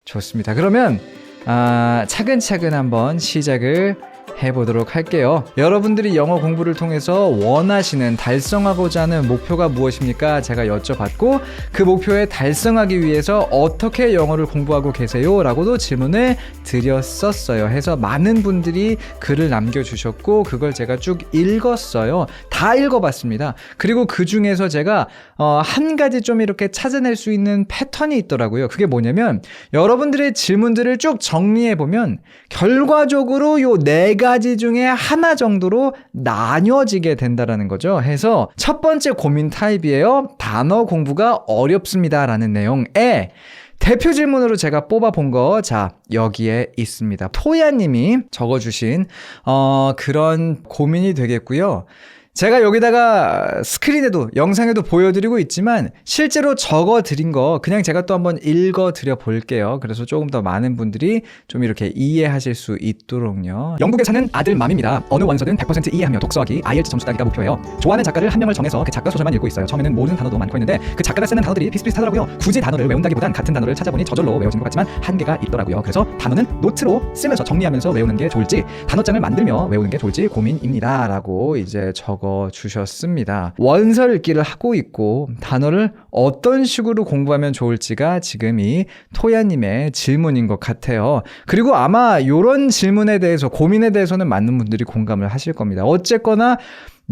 좋습니다. 그러면 차근차근 한번 시작을 해보도록 할게요. 여러분들이 영어 공부를 통해서 원하시는, 달성하고자 하는 목표가 무엇입니까? 제가 여쭤봤고 그 목표에 달성하기 위해서 어떻게 영어를 공부하고 계세요? 라고도 질문을 드렸었어요. 해서 많은 분들이 글을 남겨주셨고 그걸 제가 쭉 읽었어요. 다 읽어봤습니다. 그리고 그 중에서 제가 한 가지 좀 이렇게 찾아낼 수 있는 패턴이 있더라고요. 그게 뭐냐면 여러분들의 질문들을 쭉 정리해보면 결과적으로 요 네 가지 중에 하나 정도로 나뉘어지게 된다라는 거죠. 해서 첫 번째 고민 타입이에요. 단어 공부가 어렵습니다 라는 내용에 대표 질문으로 제가 뽑아본 거, 자, 여기에 있습니다. 토야님이 적어주신 그런 고민이 되겠고요. 제가 여기다가 스크린에도, 영상에도 보여드리고 있지만 실제로 적어드린 거 그냥 제가 또 한번 읽어드려 볼게요. 그래서 조금 더 많은 분들이 좀 이렇게 이해하실 수 있도록요. 영국에 사는 아들 맘입니다. 어느 원서든 100% 이해하며 독서하기, IELTS 점수 따기가 목표예요. 좋아하는 작가를 한 명을 정해서 그 작가 소설만 읽고 있어요. 처음에는 모르는 단어도 많고 했는데 그 작가가 쓰는 단어들이 비슷비슷하더라고요. 굳이 단어를 외운다기보단 같은 단어를 찾아보니 저절로 외워진 것 같지만 한계가 있더라고요. 그래서 단어는 노트로 쓰면서 정리하면서 외우는 게 좋을지, 단어장을 만들며 외우는 게 좋을지 고민입니다 라고 이제 주셨습니다. 원서 읽기를 하고 있고 단어를 어떤 식으로 공부하면 좋을지가 지금 이 토야님의 질문인 것 같아요. 그리고 아마 이런 질문에 대해서, 고민에 대해서는 많은 분들이 공감을 하실 겁니다. 어쨌거나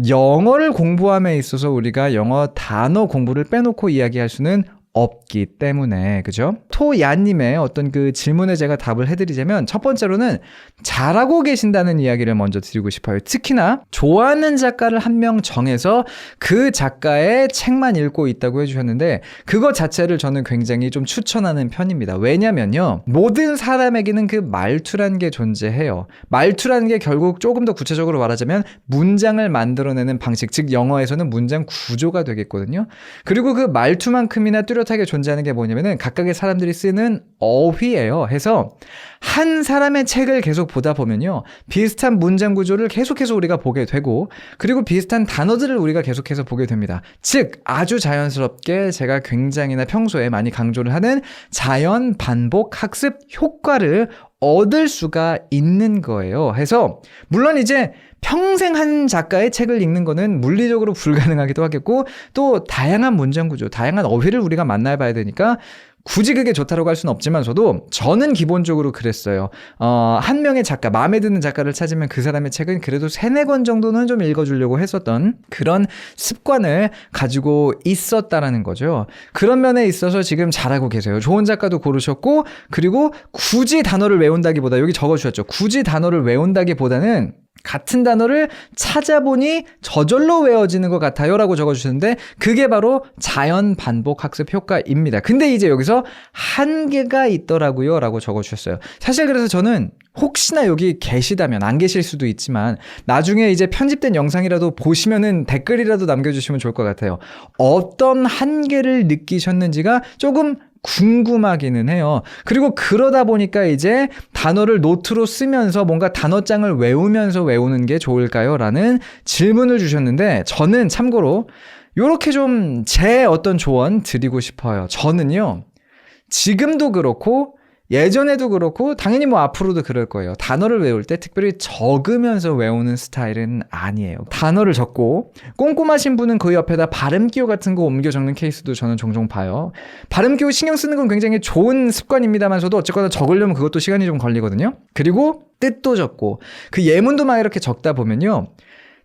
영어를 공부함에 있어서 우리가 영어 단어 공부를 빼놓고 이야기할 수는 없기 때문에, 그죠? 토야님의 어떤 그 질문에 제가 답을 해드리자면 첫 번째로는 잘하고 계신다는 이야기를 먼저 드리고 싶어요. 특히나 좋아하는 작가를 한 명 정해서 그 작가의 책만 읽고 있다고 해주셨는데 그거 자체를 저는 굉장히 좀 추천하는 편입니다. 왜냐면요, 모든 사람에게는 그 말투라는 게 존재해요. 말투라는 게 결국 조금 더 구체적으로 말하자면 문장을 만들어내는 방식, 즉 영어에서는 문장 구조가 되겠거든요. 그리고 그 말투만큼이나 뚜렷하게 존재하는 게 뭐냐면은 각각의 사람들이 쓰는 어휘예요. 해서 한 사람의 책을 계속 보다 보면요, 비슷한 문장 구조를 계속해서 우리가 보게 되고 그리고 비슷한 단어들을 우리가 계속해서 보게 됩니다. 즉 아주 자연스럽게 제가 굉장히나 평소에 많이 강조를 하는 자연 반복 학습 효과를 얻을 수가 있는 거예요. 해서 물론 이제 평생 한 작가의 책을 읽는 거는 물리적으로 불가능하기도 하겠고 또 다양한 문장 구조, 다양한 어휘를 우리가 만나봐야 되니까 굳이 그게 좋다고 할 수는 없지만서도 저는 기본적으로 그랬어요. 한 명의 작가, 마음에 드는 작가를 찾으면 그 사람의 책은 그래도 3-4권 정도는 좀 읽어주려고 했었던 그런 습관을 가지고 있었다라는 거죠. 그런 면에 있어서 지금 잘하고 계세요. 좋은 작가도 고르셨고 그리고 굳이 단어를 외운다기보다, 여기 적어주셨죠. 굳이 단어를 외운다기보다는 같은 단어를 찾아보니 저절로 외워지는 것 같아요 라고 적어주셨는데 그게 바로 자연 반복 학습 효과입니다. 근데 이제 여기서 한계가 있더라고요 라고 적어주셨어요. 사실 그래서 저는 혹시나 여기 계시다면, 안 계실 수도 있지만 나중에 이제 편집된 영상이라도 보시면은 댓글이라도 남겨주시면 좋을 것 같아요. 어떤 한계를 느끼셨는지가 조금 궁금하기는 해요. 그리고 그러다 보니까 이제 단어를 노트로 쓰면서 뭔가 단어장을 외우면서 외우는 게 좋을까요? 라는 질문을 주셨는데 저는 참고로 이렇게 좀 제 어떤 조언 드리고 싶어요. 저는요, 지금도 그렇고 예전에도 그렇고 당연히 뭐 앞으로도 그럴 거예요. 단어를 외울 때 특별히 적으면서 외우는 스타일은 아니에요. 단어를 적고 꼼꼼하신 분은 그 옆에다 발음 기호 같은 거 옮겨 적는 케이스도 저는 종종 봐요. 발음 기호 신경 쓰는 건 굉장히 좋은 습관입니다만서도 어쨌거나 적으려면 그것도 시간이 좀 걸리거든요. 그리고 뜻도 적고 그 예문도 막 이렇게 적다 보면요,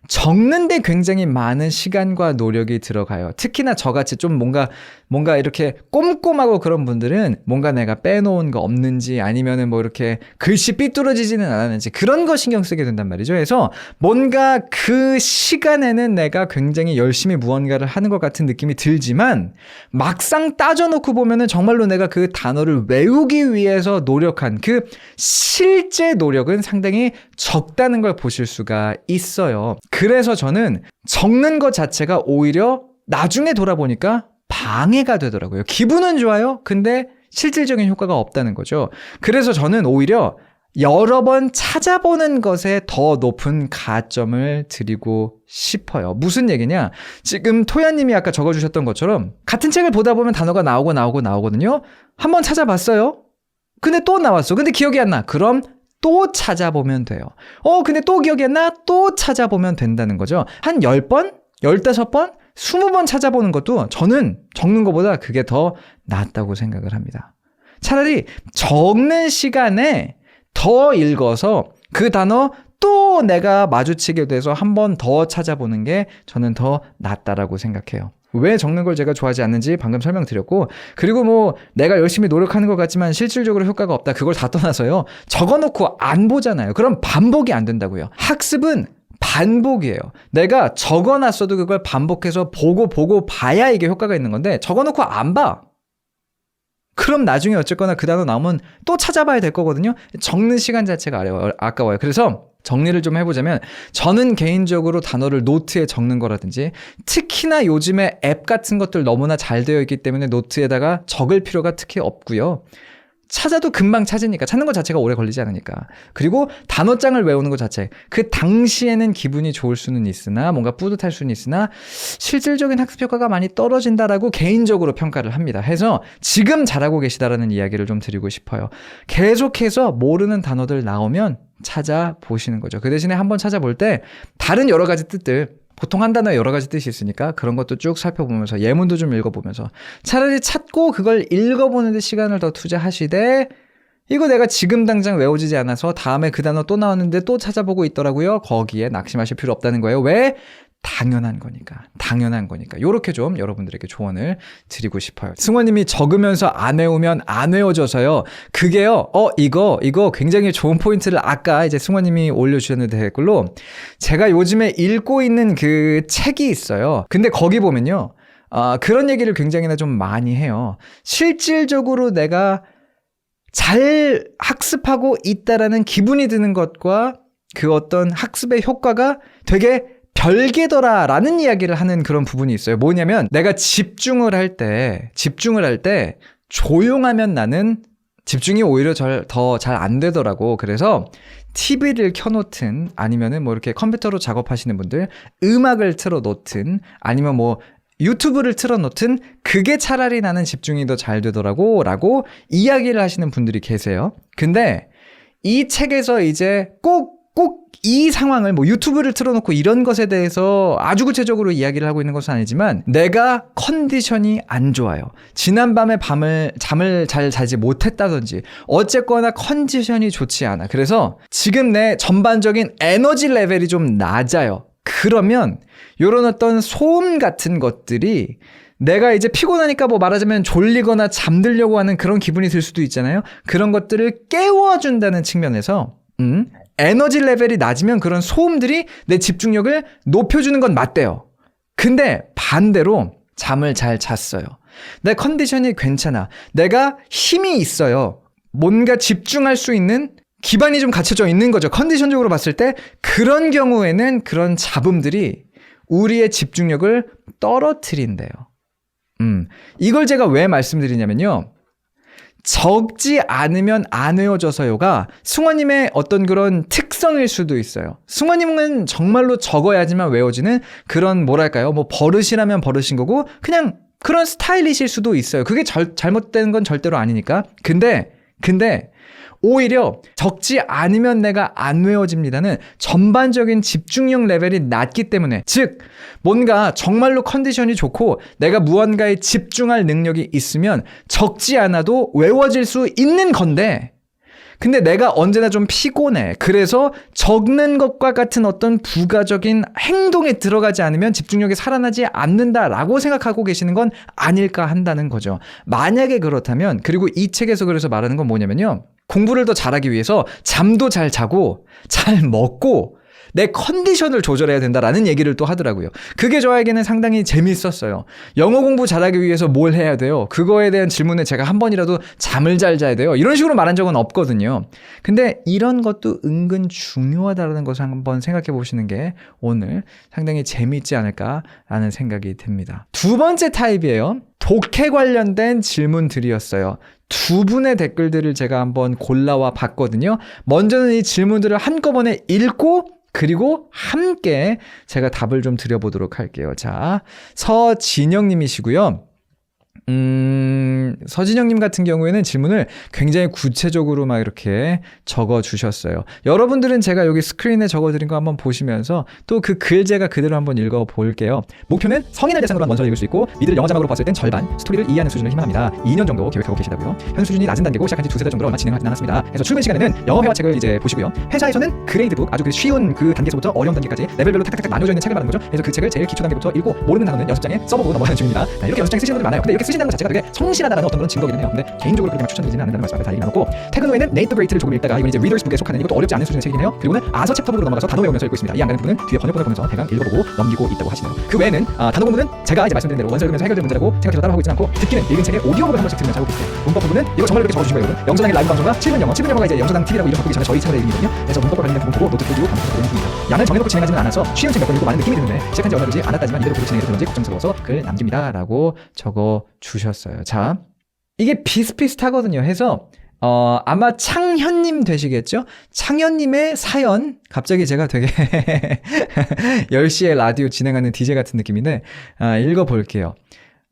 적는데 굉장히 많은 시간과 노력이 들어가요. 특히나 저같이 좀 뭔가 이렇게 꼼꼼하고 그런 분들은 뭔가 내가 빼놓은 거 없는지 아니면은 뭐 이렇게 글씨 삐뚤어지지는 않았는지 그런 거 신경 쓰게 된단 말이죠. 그래서 뭔가 그 시간에는 내가 굉장히 열심히 무언가를 하는 것 같은 느낌이 들지만 막상 따져놓고 보면은 정말로 내가 그 단어를 외우기 위해서 노력한 그 실제 노력은 상당히 적다는 걸 보실 수가 있어요. 그래서 저는 적는 것 자체가 오히려 나중에 돌아보니까 방해가 되더라고요. 기분은 좋아요. 근데 실질적인 효과가 없다는 거죠. 그래서 저는 오히려 여러 번 찾아보는 것에 더 높은 가점을 드리고 싶어요. 무슨 얘기냐? 지금 토야님이 아까 적어주셨던 것처럼 같은 책을 보다 보면 단어가 나오거든요. 한번 찾아봤어요. 근데 또 나왔어. 근데 기억이 안 나. 그럼 또 찾아보면 돼요. 근데 또 기억이 안 나. 또 찾아보면 된다는 거죠. 한 10번, 15번, 20번 찾아보는 것도 저는 적는 것보다 그게 더 낫다고 생각을 합니다. 차라리 적는 시간에 더 읽어서 그 단어 또 내가 마주치게 돼서 한 번 더 찾아보는 게 저는 더 낫다라고 생각해요. 왜 적는 걸 제가 좋아하지 않는지 방금 설명드렸고, 그리고 뭐 내가 열심히 노력하는 것 같지만 실질적으로 효과가 없다, 그걸 다 떠나서요, 적어놓고 안 보잖아요. 그럼 반복이 안 된다고요. 학습은 반복이에요. 내가 적어놨어도 그걸 반복해서 보고 봐야 이게 효과가 있는 건데, 적어놓고 안 봐. 그럼 나중에 어쨌거나 그 단어 나오면 또 찾아봐야 될 거거든요. 적는 시간 자체가 아까워요. 그래서 정리를 좀 해보자면, 저는 개인적으로 단어를 노트에 적는 거라든지, 특히나 요즘에 앱 같은 것들 너무나 잘 되어 있기 때문에 노트에다가 적을 필요가 특히 없고요. 찾아도 금방 찾으니까, 찾는 것 자체가 오래 걸리지 않으니까. 그리고 단어장을 외우는 것 자체, 그 당시에는 기분이 좋을 수는 있으나, 뭔가 뿌듯할 수는 있으나 실질적인 학습 효과가 많이 떨어진다라고 개인적으로 평가를 합니다. 해서 지금 잘하고 계시다라는 이야기를 좀 드리고 싶어요. 계속해서 모르는 단어들 나오면 찾아보시는 거죠. 그 대신에 한번 찾아볼 때 다른 여러 가지 뜻들, 보통 한 단어에 여러 가지 뜻이 있으니까 그런 것도 쭉 살펴보면서, 예문도 좀 읽어보면서, 차라리 찾고 그걸 읽어보는 데 시간을 더 투자하시되, 이거 내가 지금 당장 외워지지 않아서 다음에 그 단어 또 나왔는데 또 찾아보고 있더라고요, 거기에 낙심하실 필요 없다는 거예요. 왜? 당연한 거니까. 요렇게 좀 여러분들에게 조언을 드리고 싶어요. 승원님이 적으면서 안 외우면 안 외워져서요. 그게요, 이거 굉장히 좋은 포인트를 아까 이제 승원님이 올려주셨는데 댓글로, 제가 요즘에 읽고 있는 그 책이 있어요. 근데 거기 보면요, 그런 얘기를 굉장히나 좀 많이 해요. 실질적으로 내가 잘 학습하고 있다라는 기분이 드는 것과 그 어떤 학습의 효과가 되게 별개더라라는 이야기를 하는 그런 부분이 있어요. 뭐냐면, 내가 집중을 할 때 조용하면 나는 집중이 오히려 더 잘 안 되더라고. 그래서 TV를 켜놓든, 아니면은 뭐 이렇게 컴퓨터로 작업하시는 분들 음악을 틀어놓든, 아니면 뭐 유튜브를 틀어놓든, 그게 차라리 나는 집중이 더 잘 되더라고 라고 이야기를 하시는 분들이 계세요. 근데 이 책에서 이제 꼭 이 상황을, 뭐 유튜브를 틀어놓고 이런 것에 대해서 아주 구체적으로 이야기를 하고 있는 것은 아니지만, 내가 컨디션이 안 좋아요, 지난밤에 잠을 잘 자지 못했다든지, 어쨌거나 컨디션이 좋지 않아, 그래서 지금 내 전반적인 에너지 레벨이 좀 낮아요. 그러면 요런 어떤 소음 같은 것들이, 내가 이제 피곤하니까 뭐 말하자면 졸리거나 잠들려고 하는 그런 기분이 들 수도 있잖아요. 그런 것들을 깨워준다는 측면에서 에너지 레벨이 낮으면 그런 소음들이 내 집중력을 높여주는 건 맞대요. 근데 반대로 잠을 잘 잤어요, 내 컨디션이 괜찮아, 내가 힘이 있어요, 뭔가 집중할 수 있는 기반이 좀 갖춰져 있는 거죠, 컨디션적으로 봤을 때. 그런 경우에는 그런 잡음들이 우리의 집중력을 떨어뜨린대요. 이걸 제가 왜 말씀드리냐면요, 적지 않으면 안 외워져서요가 승원님의 어떤 그런 특성일 수도 있어요. 승원님은 정말로 적어야지만 외워지는 그런, 뭐랄까요, 뭐 버릇이라면 버릇인 거고, 그냥 그런 스타일이실 수도 있어요. 그게 잘못된 건 절대로 아니니까. 근데 오히려 적지 않으면 내가 안 외워집니다는 전반적인 집중력 레벨이 낮기 때문에, 즉 뭔가 정말로 컨디션이 좋고 내가 무언가에 집중할 능력이 있으면 적지 않아도 외워질 수 있는 건데, 근데 내가 언제나 좀 피곤해, 그래서 적는 것과 같은 어떤 부가적인 행동에 들어가지 않으면 집중력이 살아나지 않는다라고 생각하고 계시는 건 아닐까 한다는 거죠. 만약에 그렇다면, 그리고 이 책에서 그래서 말하는 건 뭐냐면요, 공부를 더 잘하기 위해서 잠도 잘 자고 잘 먹고 내 컨디션을 조절해야 된다라는 얘기를 또 하더라고요. 그게 저에게는 상당히 재미있었어요. 영어 공부 잘하기 위해서 뭘 해야 돼요? 그거에 대한 질문에 제가 한 번이라도 잠을 잘 자야 돼요, 이런 식으로 말한 적은 없거든요. 근데 이런 것도 은근 중요하다는 것을 한번 생각해 보시는 게 오늘 상당히 재미있지 않을까라는 생각이 듭니다. 두 번째 타입이에요. 독해 관련된 질문들이었어요. 두 분의 댓글들을 제가 한번 골라와 봤거든요. 먼저는 이 질문들을 한꺼번에 읽고, 그리고 함께 제가 답을 좀 드려보도록 할게요. 자, 서진영 님이시고요. 서진영님 같은 경우에는 질문을 굉장히 구체적으로 막 이렇게 적어 주셨어요. 여러분들은 제가 여기 스크린에 적어 드린 거 한번 보시면서 또 그 글제가 그대로 한번 읽어 볼게요. 목표는 성인을 대상으로 한 원서를 읽을 수 있고 미드를 영어 자막으로 봤을 땐 절반, 스토리를 이해하는 수준을 희망합니다. 2년 정도 계획하고 계시다고요. 현 수준이 낮은 단계고 시작한 지 두세 달 정도로 얼마 진행하지 않았습니다. 그래서 출근 시간에는 영어 회화책을 이제 보시고요. 회사에서는 그레이드북, 아주 그 쉬운 그 단계에서부터 어려운 단계까지 레벨별로 탁탁탁 나눠져 있는 책을 받는 거죠. 그래서 그 책을 제일 기초 단계부터 읽고 모르는 단어는 6장에 써보고 넘어가는 중입니다. 이렇게 6장에 쓰시는 분들 많아요. 근데 이렇게 쓰신다는 것 자체가 되게 성실하다는 어떤 그런 증거거든요. 근데 개인적으로 그렇게 막 추천드리지는 않는다는 말씀을 다 얘기 나눴고, 퇴근 후에는 네이트 더 그레이트를 조금 읽다가 이건 이제 리더스 북에 속하는 이것도 어렵지 않은 수준의 책이네요. 그리고는 아서 챕터북으로 넘어가서 단어 외우면서 읽고 있습니다. 이해 안 가는 부분은 뒤에 번역본을 보면서 대강 읽어보고 넘기고 있다고 하시네요. 그 외에는 단어 공부는 제가 이제 말씀드린 대로 원서 읽으면서 해결될 문제라고 생각해서 따라하고 있지 않고, 듣기는 읽은 책의 오디오북을 한 번씩 들으면서 하고 있어요. 문법 부분은 이거 정말 이렇게 적어주신 거예요. 여러분. 영서당의 라이브 방송과 7분 영어, 7분 영어가 이제 영서당 TV라고 이름 바꾸기 전에 저희 채널에 있거든요. 그래서 문법과 관련된 부분 보고 노트 풀고 감상하고 있는 중입니다. 양을 정해놓고 진행하지는 않아서 쉬운 책 몇 번 읽고 많은 느낌이 드는데 시작한 지 얼마 되지 않았다지만 이대로 보고 진행해도 되는지 걱정스러워서 글 남깁니다 라고 적어 주셨어요. 자, 이게 비슷비슷하거든요. 해서 아마 창현님 되시겠죠? 창현님의 사연, 갑자기 제가 되게 10시에 라디오 진행하는 DJ 같은 느낌인데 읽어볼게요.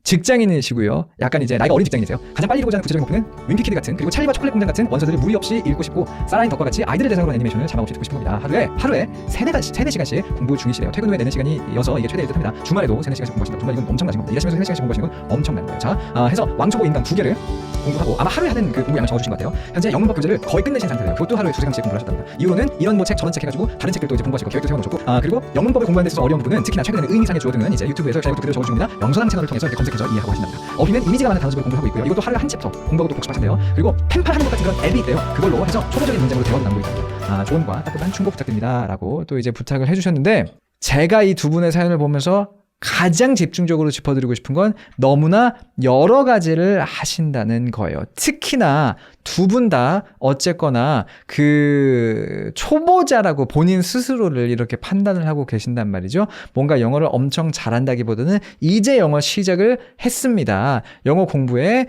직장인이시고요. 약간 이제 나이가 어린 직장인이세요. 가장 빨리 읽고자 하는 구체적인 목표는 윈피키드 같은, 그리고 찰리와 초콜릿 공장 같은 원서들을 무리 없이 읽고 싶고, 사라인 덕과 같이 아이들을 대상으로 한 애니메이션을 자막 없이 듣고 싶은 겁니다. 하루에 3-4시간씩 공부 중이시래요. 퇴근 후에 내는 시간이어서 이게 최대일 듯합니다. 주말에도 3-4시간씩 공부하신다. 정말 이건 엄청나신 겁니다. 일하시면서 3-4시간씩 공부하시는 건 엄청난 거예요. 자, 해서 왕초보 인강 2개를 공부하고, 아마 하루에 하는 그 공부 양을 적어주신 것 같아요. 현재 영문법 교재를 거의 끝내신 상태예요. 그것도 하루에 2-3강씩 공부를 하셨답니다. 이후로는 이런 뭐 책 저런 책 해가지고 다른 책들도 이제 공부하시고 계획도 세워놓으셨고, 그리고 영문법을 공부하는 데 있어서 어려운 부분은 특히나 최근에는 의미상의 주어 등은 이제 유튜브에서 제가 그대로 적어줍니다. 영서당 채널을 통해서 이렇게 검색해서 이해하고 하신답니다. 어휘는 이미지가 많은 단어집을 공부하고 있고요. 이것도 하루에 한 챕터 공부하고 또 복습하신대요. 그리고 펜팔 하는 것 같은 그런 앱이 있대요. 그걸로 해서 초보적인 문장으로 대화를 나누고 있답니다. 조언과 따뜻한 충고 부탁드립니다 라고 또 이제 부탁을 해주셨는데, 제가 이 두 분의 사연을 보면서 가장 집중적으로 짚어드리고 싶은 건 너무나 여러 가지를 하신다는 거예요. 특히나 두 분 다 어쨌거나 그 초보자라고 본인 스스로를 이렇게 판단을 하고 계신단 말이죠. 뭔가 영어를 엄청 잘한다기보다는 이제 영어 시작을 했습니다. 영어 공부에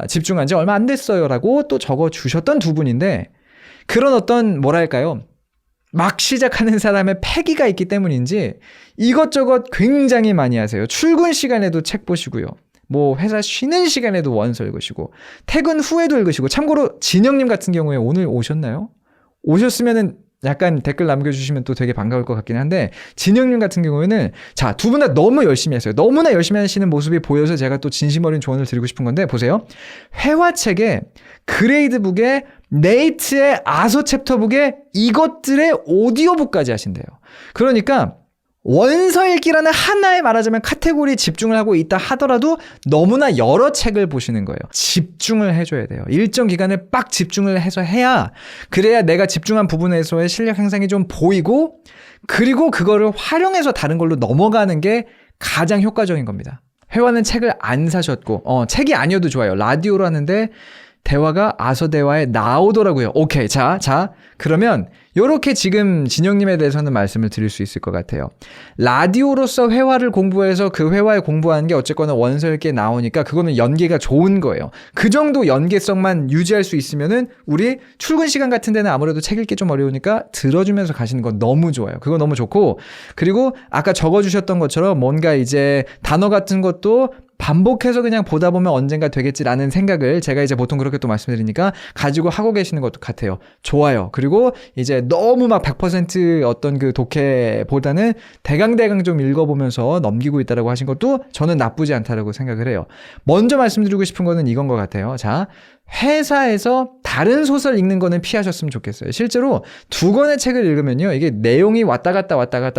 집중한 지 얼마 안 됐어요 라고 또 적어주셨던 두 분인데, 그런 어떤 뭐랄까요, 막 시작하는 사람의 패기가 있기 때문인지 이것저것 굉장히 많이 하세요. 출근 시간에도 책 보시고요. 뭐 회사 쉬는 시간에도 원서 읽으시고, 퇴근 후에도 읽으시고. 참고로 진영님 같은 경우에 오늘 오셨나요? 오셨으면은 약간 댓글 남겨주시면 또 되게 반가울 것 같긴 한데, 진영님 같은 경우에는 자, 두 분 다 너무 열심히 했어요. 너무나 열심히 하시는 모습이 보여서 제가 또 진심 어린 조언을 드리고 싶은 건데, 보세요. 회화책에, 그레이드북에, 네이트의 아서 챕터북에 이것들의 오디오북까지 하신대요. 그러니까 원서 읽기라는 하나의 말하자면 카테고리에 집중을 하고 있다 하더라도 너무나 여러 책을 보시는 거예요. 집중을 해줘야 돼요. 일정 기간을 빡 집중을 해서 해야, 그래야 내가 집중한 부분에서의 실력 향상이 좀 보이고, 그리고 그거를 활용해서 다른 걸로 넘어가는 게 가장 효과적인 겁니다. 회화는 책을 안 사셨고, 책이 아니어도 좋아요. 라디오로 하는데 대화가 아서 대화에 나오더라고요. 오케이. 자, 그러면 요렇게 지금 진영님에 대해서는 말씀을 드릴 수 있을 것 같아요. 라디오로서 회화를 공부해서 그 회화에 공부하는 게 어쨌거나 원서 읽기에 나오니까 그거는 연계가 좋은 거예요. 그 정도 연계성만 유지할 수 있으면은 우리 출근 시간 같은 데는 아무래도 책 읽기 좀 어려우니까 들어주면서 가시는 건 너무 좋아요. 그거 너무 좋고, 그리고 아까 적어주셨던 것처럼 뭔가 이제 단어 같은 것도 반복해서 그냥 보다 보면 언젠가 되겠지라는 생각을 제가 이제 보통 그렇게 또 말씀드리니까 가지고 하고 계시는 것도 같아요. 좋아요. 그리고 이제 너무 막 100% 어떤 그 독해보다는 대강대강 좀 읽어보면서 넘기고 있다라고 하신 것도 저는 나쁘지 않다라고 생각을 해요. 먼저 말씀드리고 싶은 거는 이건 것 같아요. 자, 회사에서 다른 소설 읽는 거는 피하셨으면 좋겠어요. 실제로 두 권의 책을 읽으면요, 이게 내용이 왔다 갔다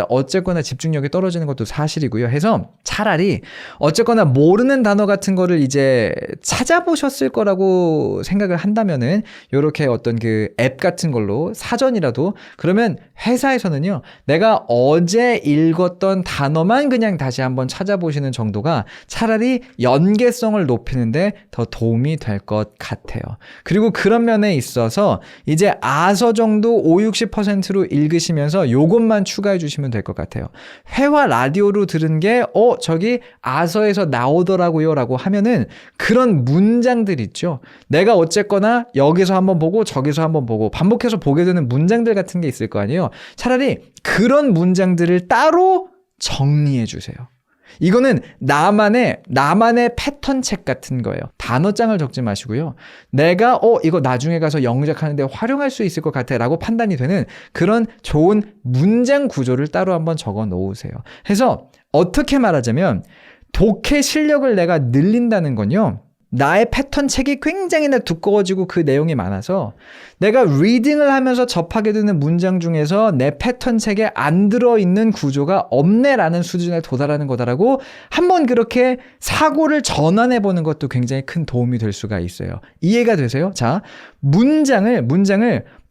어쨌거나 집중력이 떨어지는 것도 사실이고요. 해서 차라리 어쨌거나 모르는 단어 같은 거를 이제 찾아보셨을 거라고 생각을 한다면은 요렇게 어떤 그 앱 같은 걸로 사전이라도, 그러면 회사에서는요, 내가 어제 읽었던 단어만 그냥 다시 한번 찾아보시는 정도가 차라리 연계성을 높이는데 더 도움이 될 것 같아요. 그리고 그런 면에 있어서 이제 아서 정도 50-60%로 읽으시면서 요것만 추가해 주시면 될 것 같아요. 회화 라디오로 들은 게 저기 아서에서 나오더라고요 라고 하면은 그런 문장들 있죠. 내가 어쨌거나 여기서 한번 보고 저기서 한번 보고 반복해서 보게 되는 문장들 같은 게 있을 거 아니에요. 차라리 그런 문장들을 따로 정리해 주세요. 이거는 나만의 패턴 책 같은 거예요. 단어장을 적지 마시고요. 내가 이거 나중에 가서 영작하는데 활용할 수 있을 것 같아 라고 판단이 되는 그런 좋은 문장 구조를 따로 한번 적어 놓으세요. 해서 어떻게 말하자면 독해 실력을 내가 늘린다는 건요. 나의 패턴 책이 굉장히 두꺼워지고 그 내용이 많아서 내가 리딩을 하면서 접하게 되는 문장 중에서 내 패턴 책에 안 들어있는 구조가 없네라는 수준에 도달하는 거다라고 한번 그렇게 사고를 전환해보는 것도 굉장히 큰 도움이 될 수가 있어요. 이해가 되세요? 자, 문장을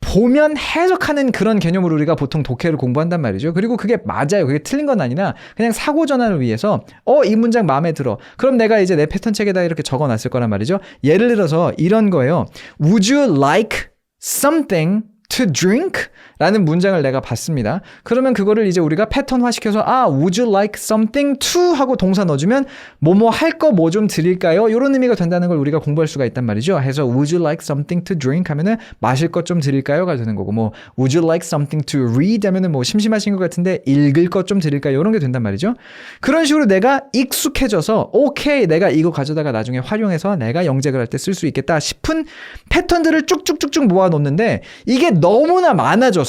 보면 해석하는 그런 개념으로 우리가 보통 독해를 공부한단 말이죠. 그리고 그게 맞아요. 그게 틀린 건 아니나 그냥 사고 전환을 위해서 이 문장 마음에 들어. 그럼 내가 이제 내 패턴 책에다 이렇게 적어놨을 거란 말이죠. 예를 들어서 이런 거예요. Would you like something to drink? 라는 문장을 내가 봤습니다. 그러면 그거를 이제 우리가 패턴화 시켜서 would you like something to? 하고 동사 넣어주면 뭐뭐 할 거 뭐 좀 드릴까요? 이런 의미가 된다는 걸 우리가 공부할 수가 있단 말이죠. 해서 would you like something to drink? 하면은 마실 것 좀 드릴까요?가 되는 거고 뭐 would you like something to read? 하면은 뭐 심심하신 것 같은데 읽을 것 좀 드릴까요? 이런 게 된단 말이죠. 그런 식으로 내가 익숙해져서 오케이 내가 이거 가져다가 나중에 활용해서 내가 영작을 할 때 쓸 수 있겠다 싶은 패턴들을 쭉쭉쭉쭉 모아놓는데 이게 너무나 많아져서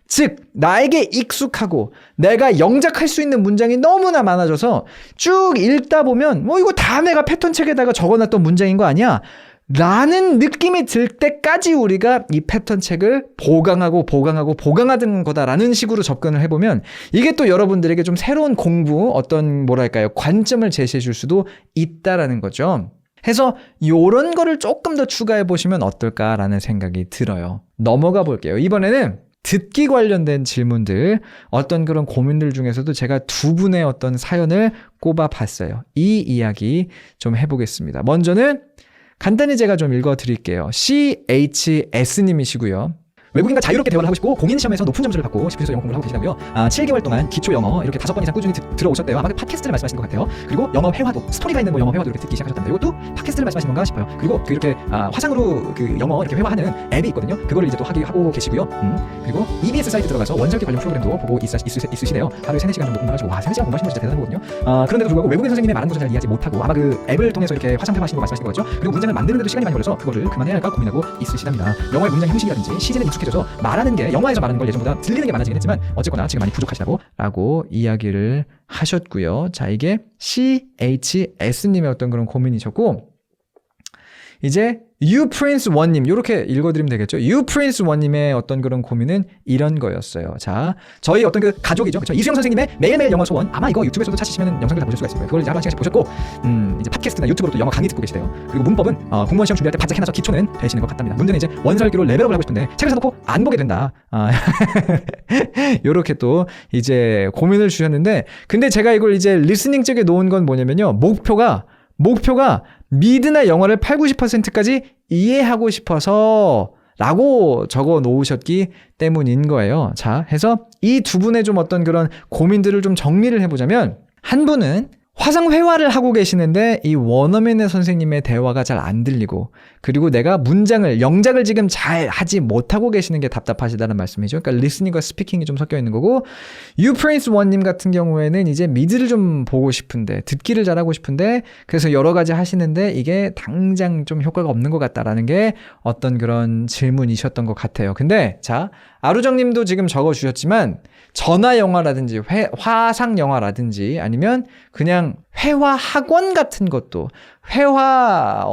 즉 나에게 익숙하고 내가 영작할 수 있는 문장이 너무나 많아져서 쭉 읽다 보면 이거 다 내가 패턴 책에다가 적어놨던 문장인 거 아니야? 라는 느낌이 들 때까지 우리가 이 패턴 책을 보강하던 거다라는 식으로 접근을 해보면 이게 또 여러분들에게 좀 새로운 공부 어떤 관점을 제시해 줄 수도 있다라는 거죠. 해서 요런 거를 조금 더 추가해 보시면 어떨까라는 생각이 들어요. 넘어가 볼게요. 이번에는 듣기 관련된 질문들, 어떤 그런 고민들 중에서도 제가 두 분의 어떤 사연을 꼽아 봤어요. 이 이야기 좀 해보겠습니다. 먼저는 간단히 제가 좀 읽어 드릴게요. CHS님이시고요. 외국인과 자유롭게 대화를 하고 싶고 공인 시험에서 높은 점수를 받고 싶어서 영어 공부를 하고 계시다고요. 7개월 동안 기초 영어 이렇게 5번 이상 꾸준히 들어오셨대요. 아마 팟캐스트를 말씀하시는 것 같아요. 그리고 영어 회화도 스토리가 있는 영어 회화도 이렇게 듣기 시작하셨답니다. 이것도 팟캐스트를 말씀하시는 건가 싶어요. 그리고 이렇게 화상으로 영어 이렇게 회화하는 앱이 있거든요. 그거를 이제 또 하고 계시고요. 그리고 EBS 사이트 들어가서 원설계 관련 프로그램도 보고 있으시네요. 하루에 3-4시간 정도 공부하시고 3시간 공부하시는 거 진짜 대단한 거거든요. 그런데도 불구하고 외국인 선생님의 말하는 것을 잘 이해하지 못하고 아마 그 앱을 통해서 이렇게 화상 회화하시는 거 말씀하시는 거죠. 그리고 문장을 만드는데도 시간이 많이 걸려서 그거를 그만해야 할까 고민하고 있으시답니다. 영어의 문장 형식이라든지 시즌에 익숙해져서 말하는 게 영화에서 말하는 걸 예전보다 들리는 게 많아지긴 했지만 어쨌거나 지금 많이 부족하시다고 라고 이야기를 하셨고요. 자, 이게 CHS님의 어떤 그런 고민이셨고 이제 유프린스1님 이렇게 읽어드리면 되겠죠. 유프린스1님의 어떤 그런 고민은 이런 거였어요. 자, 저희 어떤 그 가족이죠. 그렇죠? 이수영 선생님의 매일매일 영어 소원 아마 이거 유튜브에서도 찾으시면 영상들 다 보실 수가 있을 거예요. 그걸 이제 하루씩 보셨고 이제 팟캐스트나 유튜브로 또 영어 강의 듣고 계시대요. 그리고 문법은 공무원 시험 준비할 때 바짝 해놔서 기초는 되시는 것 같답니다. 문제는 이제 원설기로 레벨업을 하고 싶은데 책을 사놓고 안 보게 된다. 요렇게 또 이제 고민을 주셨는데 근데 제가 이걸 이제 리스닝 쪽에 놓은 건 뭐냐면요. 목표가 미드나 영어를 80-90%까지 이해하고 싶어서 라고 적어 놓으셨기 때문인 거예요. 자, 해서 이 두 분의 좀 어떤 그런 고민들을 좀 정리를 해보자면 한 분은 화상 회화를 하고 계시는데 이 원어민의 선생님의 대화가 잘 안 들리고 그리고 내가 영작을 지금 잘 하지 못하고 계시는 게 답답하시다는 말씀이죠. 그러니까 리스닝과 스피킹이 좀 섞여 있는 거고 유프린스1님 같은 경우에는 이제 미드를 좀 보고 싶은데 듣기를 잘하고 싶은데 그래서 여러 가지 하시는데 이게 당장 좀 효과가 없는 것 같다라는 게 어떤 그런 질문이셨던 것 같아요. 근데 자 아루정님도 지금 적어주셨지만 전화 영화라든지 화상 영화라든지 아니면 그냥 회화 학원 같은 것도 회화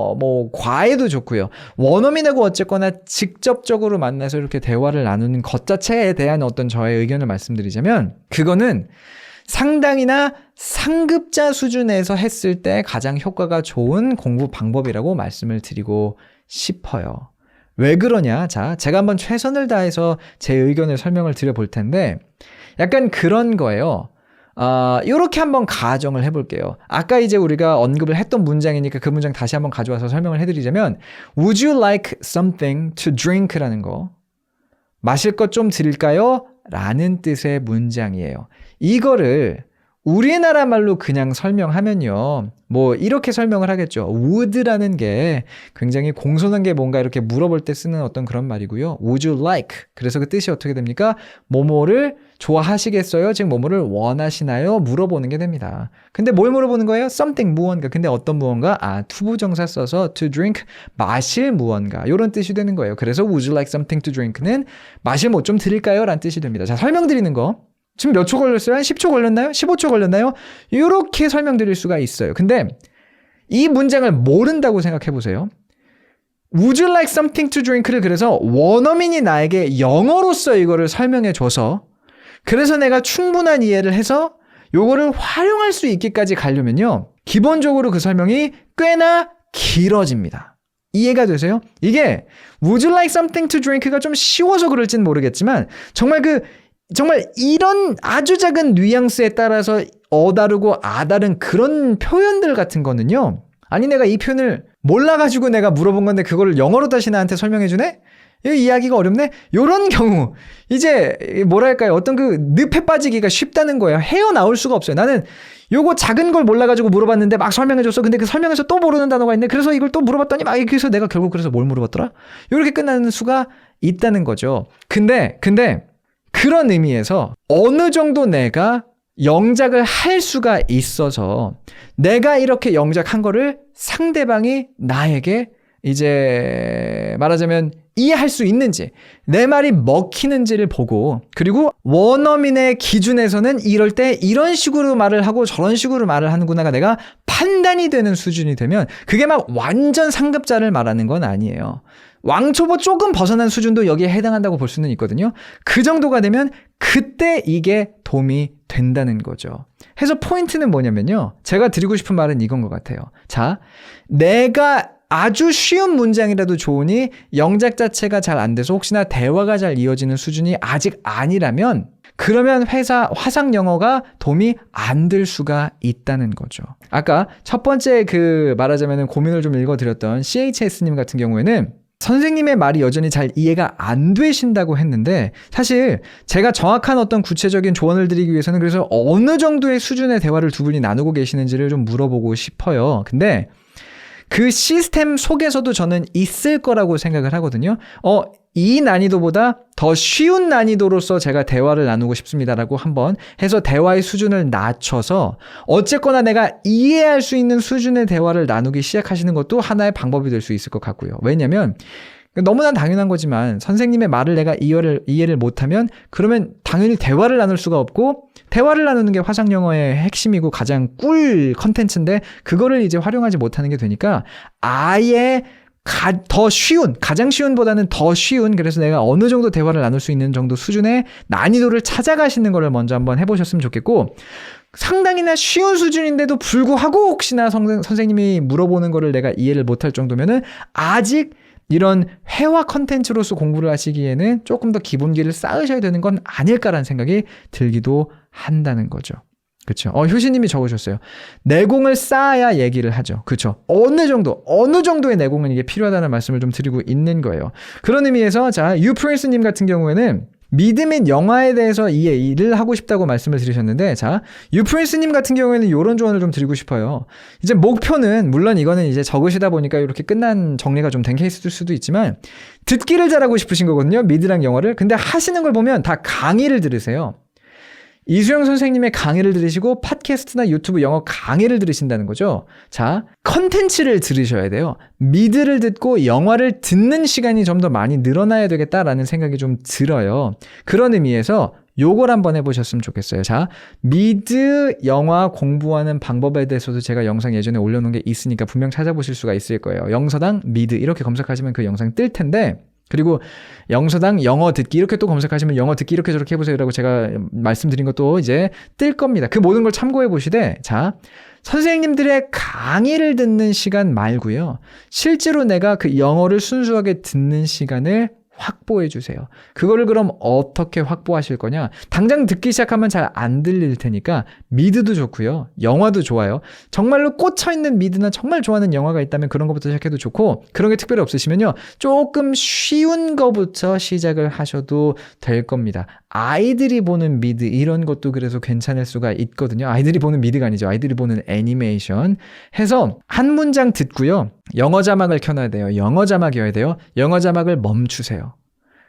과외도 좋고요. 원어민하고 어쨌거나 직접적으로 만나서 이렇게 대화를 나누는 것 자체에 대한 어떤 저의 의견을 말씀드리자면 그거는 상당히나 상급자 수준에서 했을 때 가장 효과가 좋은 공부 방법이라고 말씀을 드리고 싶어요. 왜 그러냐? 자, 제가 한번 최선을 다해서 제 의견을 설명을 드려볼 텐데 약간 그런 거예요. 요렇게 한번 가정을 해볼게요. 아까 이제 우리가 언급을 했던 문장이니까 그 문장 다시 한번 가져와서 설명을 해드리자면 Would you like something to drink? 라는 거 마실 것 좀 드릴까요? 라는 뜻의 문장이에요. 이거를 우리나라 말로 그냥 설명하면요. 뭐 이렇게 설명을 하겠죠. would라는 게 굉장히 공손한 게 뭔가 이렇게 물어볼 때 쓰는 어떤 그런 말이고요. would you like? 그래서 그 뜻이 어떻게 됩니까? 뭐뭐를 좋아하시겠어요? 즉 뭐뭐를 원하시나요? 물어보는 게 됩니다. 근데 뭘 물어보는 거예요? something 무언가. 근데 어떤 무언가? 투부정사 써서 to drink 마실 무언가. 이런 뜻이 되는 거예요. 그래서 would you like something to drink는 마실 뭐 좀 드릴까요? 라는 뜻이 됩니다. 자, 설명드리는 거. 지금 몇 초 걸렸어요? 한 10초 걸렸나요? 15초 걸렸나요? 이렇게 설명드릴 수가 있어요. 근데 이 문장을 모른다고 생각해 보세요. Would you like something to drink를 그래서 원어민이 나에게 영어로서 이거를 설명해 줘서 그래서 내가 충분한 이해를 해서 요거를 활용할 수 있기까지 가려면요. 기본적으로 그 설명이 꽤나 길어집니다. 이해가 되세요? 이게 Would you like something to drink가 좀 쉬워서 그럴진 모르겠지만 정말 이런 아주 작은 뉘앙스에 따라서 어다르고 아다른 그런 표현들 같은 거는요. 아니 내가 이 표현을 몰라가지고 내가 물어본 건데 그걸 영어로 다시 나한테 설명해주네? 이 이야기가 어렵네? 요런 경우 이제 뭐랄까요 어떤 그 늪에 빠지기가 쉽다는 거예요. 헤어나올 수가 없어요. 나는 요거 작은 걸 몰라가지고 물어봤는데 막 설명해줬어. 근데 그 설명에서 또 모르는 단어가 있네. 그래서 이걸 또 물어봤더니 막 그래서 내가 결국 그래서 뭘 물어봤더라? 요렇게 끝나는 수가 있다는 거죠. 근데 그런 의미에서 어느 정도 내가 영작을 할 수가 있어서 내가 이렇게 영작한 거를 상대방이 나에게 이제 말하자면 이해할 수 있는지 내 말이 먹히는지를 보고 그리고 원어민의 기준에서는 이럴 때 이런 식으로 말을 하고 저런 식으로 말을 하는구나가 내가 판단이 되는 수준이 되면 그게 막 완전 상급자를 말하는 건 아니에요. 왕초보 조금 벗어난 수준도 여기에 해당한다고 볼 수는 있거든요. 그 정도가 되면 그때 이게 도움이 된다는 거죠. 해서 포인트는 뭐냐면요. 제가 드리고 싶은 말은 이건 것 같아요. 자, 내가 아주 쉬운 문장이라도 좋으니 영작 자체가 잘 안 돼서 혹시나 대화가 잘 이어지는 수준이 아직 아니라면 그러면 화상 영어가 도움이 안 될 수가 있다는 거죠. 아까 첫 번째 말하자면 고민을 좀 읽어드렸던 CHS님 같은 경우에는 선생님의 말이 여전히 잘 이해가 안 되신다고 했는데 사실 제가 정확한 어떤 구체적인 조언을 드리기 위해서는 그래서 어느 정도의 수준의 대화를 두 분이 나누고 계시는지를 좀 물어보고 싶어요. 근데 그 시스템 속에서도 저는 있을 거라고 생각을 하거든요. 이 난이도보다 더 쉬운 난이도로서 제가 대화를 나누고 싶습니다라고 한번 해서 대화의 수준을 낮춰서 어쨌거나 내가 이해할 수 있는 수준의 대화를 나누기 시작하시는 것도 하나의 방법이 될 수 있을 것 같고요. 왜냐면 너무나 당연한 거지만 선생님의 말을 내가 이해를 못하면 그러면 당연히 대화를 나눌 수가 없고 대화를 나누는 게 화상영어의 핵심이고 가장 꿀 컨텐츠인데 그거를 이제 활용하지 못하는 게 되니까 아예 가장 쉬운보다는 더 쉬운 그래서 내가 어느 정도 대화를 나눌 수 있는 정도 수준의 난이도를 찾아가시는 거를 먼저 한번 해보셨으면 좋겠고 상당히나 쉬운 수준인데도 불구하고 혹시나 선생님이 물어보는 거를 내가 이해를 못할 정도면은 아직 이런 회화 컨텐츠로서 공부를 하시기에는 조금 더 기본기를 쌓으셔야 되는 건 아닐까라는 생각이 들기도 한다는 거죠. 그렇죠. 효신님이 적으셨어요. 내공을 쌓아야 얘기를 하죠. 그렇죠. 어느 정도의 내공은 이게 필요하다는 말씀을 좀 드리고 있는 거예요. 그런 의미에서 자, 유프린스님 같은 경우에는 미드 및 영화에 대해서 이해를 하고 싶다고 말씀을 드리셨는데 자, 유프린스님 같은 경우에는 이런 조언을 좀 드리고 싶어요. 이제 목표는 물론 이거는 이제 적으시다 보니까 이렇게 끝난 정리가 좀 된 케이스일 수도 있지만 듣기를 잘하고 싶으신 거거든요. 미드랑 영어를. 근데 하시는 걸 보면 다 강의를 들으세요. 이수영 선생님의 강의를 들으시고 팟캐스트나 유튜브 영어 강의를 들으신다는 거죠. 자, 컨텐츠를 들으셔야 돼요. 미드를 듣고 영화를 듣는 시간이 좀 더 많이 늘어나야 되겠다라는 생각이 좀 들어요. 그런 의미에서 요걸 한번 해보셨으면 좋겠어요. 자, 미드 영화 공부하는 방법에 대해서도 제가 영상 예전에 올려놓은 게 있으니까 분명 찾아보실 수가 있을 거예요. 영서당 미드 이렇게 검색하시면 그 영상 뜰 텐데 그리고 영서당 영어 듣기 이렇게 또 검색하시면 영어 듣기 이렇게 저렇게 해보세요라고 제가 말씀드린 것도 이제 뜰 겁니다. 그 모든 걸 참고해 보시되 자, 선생님들의 강의를 듣는 시간 말고요. 실제로 내가 그 영어를 순수하게 듣는 시간을 확보해 주세요. 그거를 그럼 어떻게 확보하실 거냐? 당장 듣기 시작하면 잘 안 들릴 테니까 미드도 좋고요. 영화도 좋아요. 정말로 꽂혀있는 미드나 정말 좋아하는 영화가 있다면 그런 것부터 시작해도 좋고 그런 게 특별히 없으시면요. 조금 쉬운 거부터 시작을 하셔도 될 겁니다. 아이들이 보는 미드 이런 것도 그래서 괜찮을 수가 있거든요. 아이들이 보는 미드가 아니죠. 아이들이 보는 애니메이션 해서 한 문장 듣고요. 영어 자막을 켜놔야 돼요. 영어 자막이어야 돼요. 영어 자막을 멈추세요.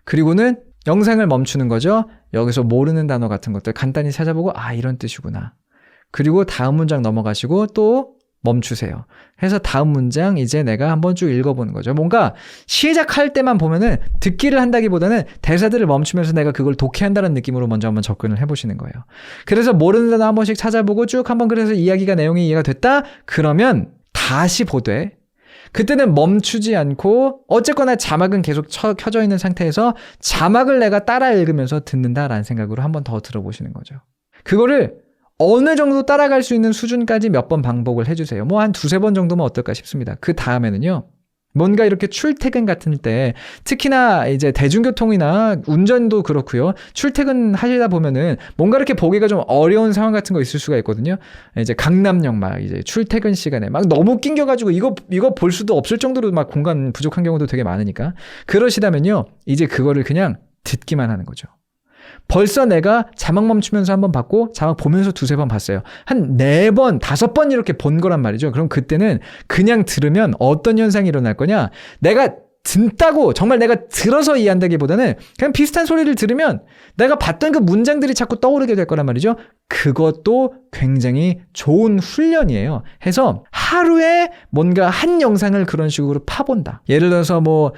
그리고는 영상을 멈추는 거죠. 여기서 모르는 단어 같은 것들 간단히 찾아보고 이런 뜻이구나. 그리고 다음 문장 넘어가시고 또 멈추세요. 해서 다음 문장 이제 내가 한번 쭉 읽어보는 거죠. 뭔가 시작할 때만 보면은 듣기를 한다기보다는 대사들을 멈추면서 내가 그걸 독해한다는 느낌으로 먼저 한번 접근을 해보시는 거예요. 그래서 모르는 단어 한 번씩 찾아보고 쭉 한번 그래서 내용이 이해가 됐다? 그러면 다시 보되 그때는 멈추지 않고 어쨌거나 자막은 계속 켜져 있는 상태에서 자막을 내가 따라 읽으면서 듣는다라는 생각으로 한번 더 들어보시는 거죠. 그거를 어느 정도 따라갈 수 있는 수준까지 몇 번 반복을 해주세요. 뭐 한 두세 번 정도면 어떨까 싶습니다. 그 다음에는요. 뭔가 이렇게 출퇴근 같은 때 특히나 이제 대중교통이나 운전도 그렇고요. 출퇴근 하시다 보면은 뭔가 이렇게 보기가 좀 어려운 상황 같은 거 있을 수가 있거든요. 이제 강남역 막 이제 출퇴근 시간에 막 너무 낑겨가지고 이거 볼 수도 없을 정도로 막 공간 부족한 경우도 되게 많으니까 그러시다면요. 이제 그거를 그냥 듣기만 하는 거죠. 벌써 내가 자막 멈추면서 한번 봤고 자막 보면서 두세 번 봤어요. 한 4번, 5번 이렇게 본 거란 말이죠. 그럼 그때는 그냥 들으면 어떤 현상이 일어날 거냐? 내가 듣다고 정말 내가 들어서 이해한다기보다는 그냥 비슷한 소리를 들으면 내가 봤던 그 문장들이 자꾸 떠오르게 될 거란 말이죠. 그것도 굉장히 좋은 훈련이에요. 해서 하루에 뭔가 한 영상을 그런 식으로 파본다. 예를 들어서 뭐